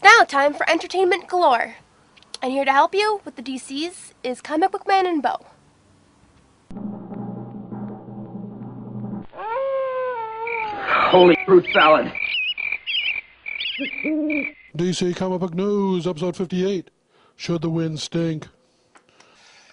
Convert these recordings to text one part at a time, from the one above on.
It's now time for entertainment galore. And here to help you with the DCs is Comic Book Man and Bo. Holy fruit salad. DC Comic Book News, episode 58. Should the wind stink?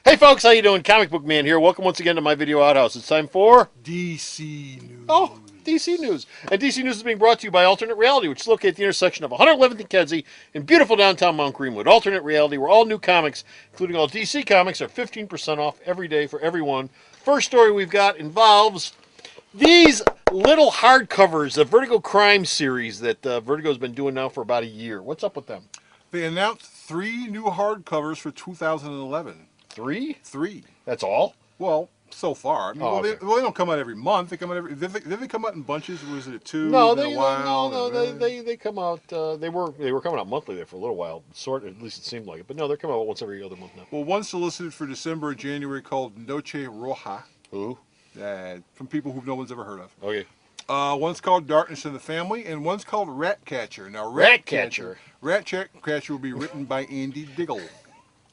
Hey folks, how you doing? Comic Book Man here. Welcome once again to my video Outhouse. It's time for DC News. Oh, DC News. And DC News is being brought to you by Alternate Reality, which is located at the intersection of 111th and Kedzie in beautiful downtown Mount Greenwood. Alternate Reality, where all new comics, including all DC comics, are 15% off every day for everyone. First story we've got involves these little hardcovers, the Vertigo Crime series that Vertigo's been doing now for about a year. What's up with them? They announced 3 new hardcovers for 2011. 3? 3. That's all? Well, so far. I mean, Oh, they okay. don't come out every month. They come out every. Did they come out in bunches? Or was it 2? No, then they a while, they come out. They were coming out monthly there for a little while. Sort, at least it seemed like it. But no, they're coming out once every other month now. Well, one solicited for December and January called Noche Roja. Who? From people who no one's ever heard of. Okay. One's called Darkness in the Family, and one's called Ratcatcher. Now, Ratcatcher will be written by Andy Diggle.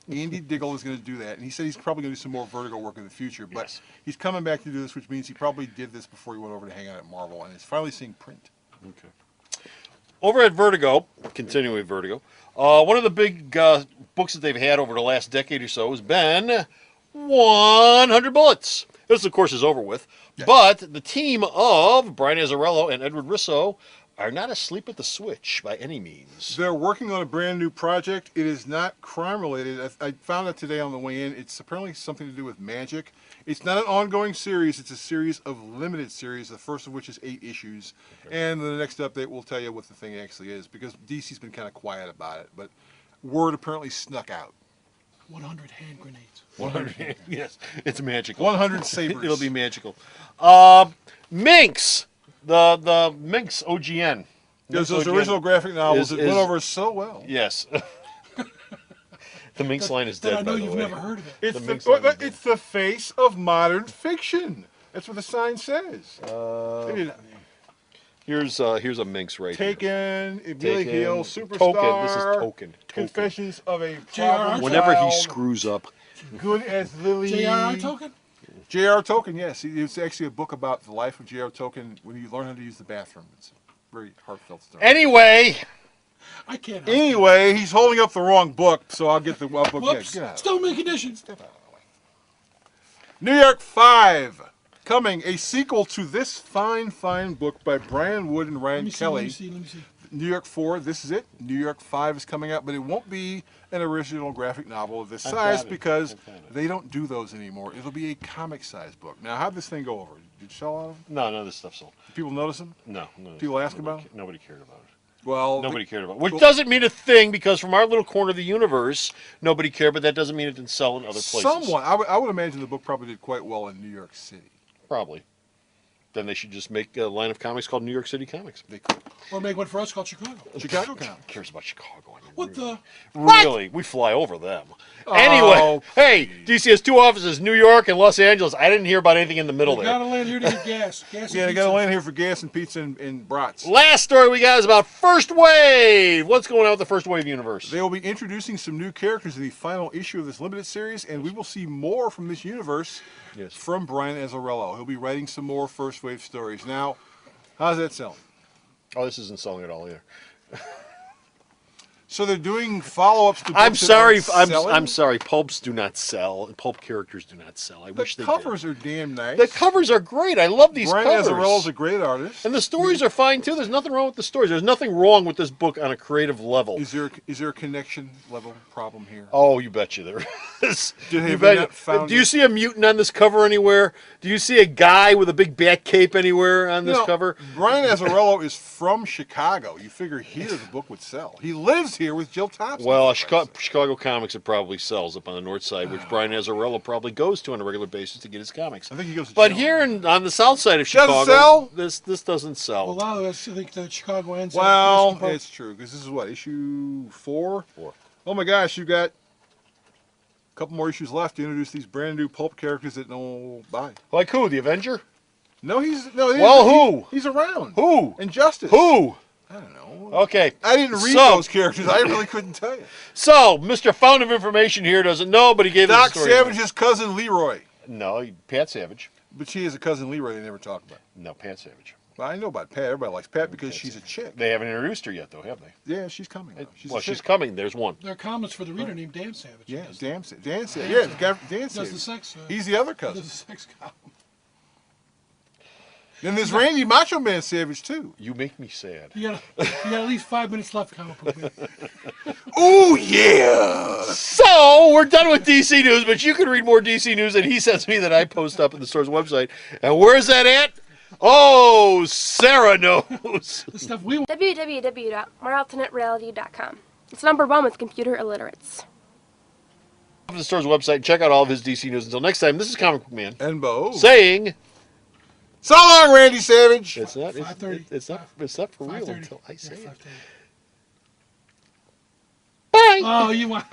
Andy Diggle is going to do that, and he said he's probably going to do some more Vertigo work in the future, but Yes. he's coming back to do this, which means he probably did this before he went over to hang out at Marvel, and is finally seeing print. Okay. Over at Vertigo, continuing with Vertigo, one of the big books that they've had over the last decade or so has been 100 Bullets. This, of course, is over with, but the team of Brian Azzarello and Edward Risso are not asleep at the switch by any means. They're working on a brand new project. It is not crime related. I found out today on the way in. It's apparently something to do with magic. It's not an ongoing series. It's a series of limited series, the first of which is 8 issues. And the next update will tell you what the thing actually is, because DC's been kind of quiet about it. But word apparently snuck out. 100 hand grenades. 100, yes, it's magical. 100 sabers. It'll be magical. Minx, the Minx OGN. Those Minx OGN original graphic novels that is- went over so well. Yes. The Minx line is That dead, I know by the you've way. never heard of it. It's The Minx the, line is it's the face of modern fiction. That's what the sign says. They did Here's a Minx right here. Taken, Billy Taken, Hill, Superstar. Token. This is Token. Confessions of a J.R.R. problem Whenever he child, screws up. Good as Lily. J.R.R. Token? J.R. Token, yes. It's actually a book about the life of J.R. Token when you learn how to use the bathroom. It's a very heartfelt story. Anyway, I can't. Anyway, he's holding up the wrong book, so I'll get the book. Whoops. Get out. Still in condition. New York 5. Coming, a sequel to this fine, fine book by Brian Wood and Ryan Kelly. Let me see. New York 4, this is it. New York 5 is coming out, but it won't be an original graphic novel of this I've size got it. because I've got it. they don't do those anymore. It'll be a comic-sized book. Now, how'd this thing go over? Did you sell out of them? no, none of this stuff's sold. Did people notice them? No. People ask nobody, about? Nobody cared about it. Well, Nobody cared about it. Which well- doesn't mean a thing, because from our little corner of the universe, nobody cared, but that doesn't mean it didn't sell in other places. someone, I would imagine the book probably did quite well in New York City. Probably. Then they should just make a line of comics called New York City Comics. They could. Or make one for us called Chicago. Chicago Who Comics. cares about Chicago? I mean, What really. the? Really? We fly over them. Anyway, hey, DC has 2 offices, New York and Los Angeles. I didn't hear about anything in the middle We there. gotta land here to get gas. Gas Yeah, and they got to pizza. land here for gas and pizza and brats. Last story we got is about First Wave. What's going on with the First Wave universe? They will be introducing some new characters in the final issue of this limited series, and we will see more from this universe from Brian Azzarello. He'll be writing some more First Wave stories. Now, how's that sound? Oh, this isn't selling at all either. So they're doing follow-ups to books I'm that sorry. aren't selling? I'm sorry. Pulps do not sell. Pulp characters do not sell. I The wish they covers did. are damn nice. The covers are great. I love these Brian covers. Azzarello's a great artist. And the stories are fine too. There's nothing wrong with the stories. There's nothing wrong with this book on a creative level. Is there a connection level problem here? Oh, you betcha there is. Did You they betcha. not found Do you it? see a mutant on this cover anywhere? Do you see a guy with a big bat cape anywhere on this You know, cover? Brian Azzarello is from Chicago. You figure here the book would sell. He lives here with Jill Thompson. Well, for Christ's sake. Chicago Comics it probably sells up on the north side, which Brian Azzarello probably goes to on a regular basis to get his comics. I think he goes to But Jill. here on the south side of Doesn't Chicago, sell? this doesn't sell. Well, a lot of us think the Chicago ends. Well, it's true, because this is what, issue 4? 4. Oh my gosh, you've got a couple more issues left to introduce these brand new pulp characters that no one will buy. Like who? The Avenger? No, Well, who? He's around. Who? Injustice. Who? I don't know. Okay. I didn't read So- those characters. I really couldn't tell you. So, Mr. Fountain of Information here doesn't know, but he gave us Doc the story. Savage's cousin Leroy. No, Pat Savage. But she has a cousin Leroy they never talk about. No, Pat Savage. Well, I know about Pat. Everybody likes Pat because she's a chick. They haven't introduced her yet, though, have they? Yeah, she's coming. Though. She's a She's chick. coming. There's one. There are comments for the reader named Dan Savage. Yeah, Does Dan Savage. Yeah, the guy from Dan does the Savage. sex. He's the other Does cousin. the sex column. Then there's Randy Macho Man Savage, too. You make me sad. You got at least 5 minutes left, comic book man. Oh, yeah! So, we're done with DC News, but you can read more DC News that he sends me that I post up at the store's website. And where's that at? Oh, Sarah knows. The stuff we want. www.morealternatereality.com. It's #1 with computer illiterates. The store's website. Check out all of his DC News. Until next time, this is Comic Book Man And Bo. saying... So long, Randy Savage! It's not. 5:30. It's not for real 5:30. until I say Yeah, it. 5:30. Bye. Oh, you want.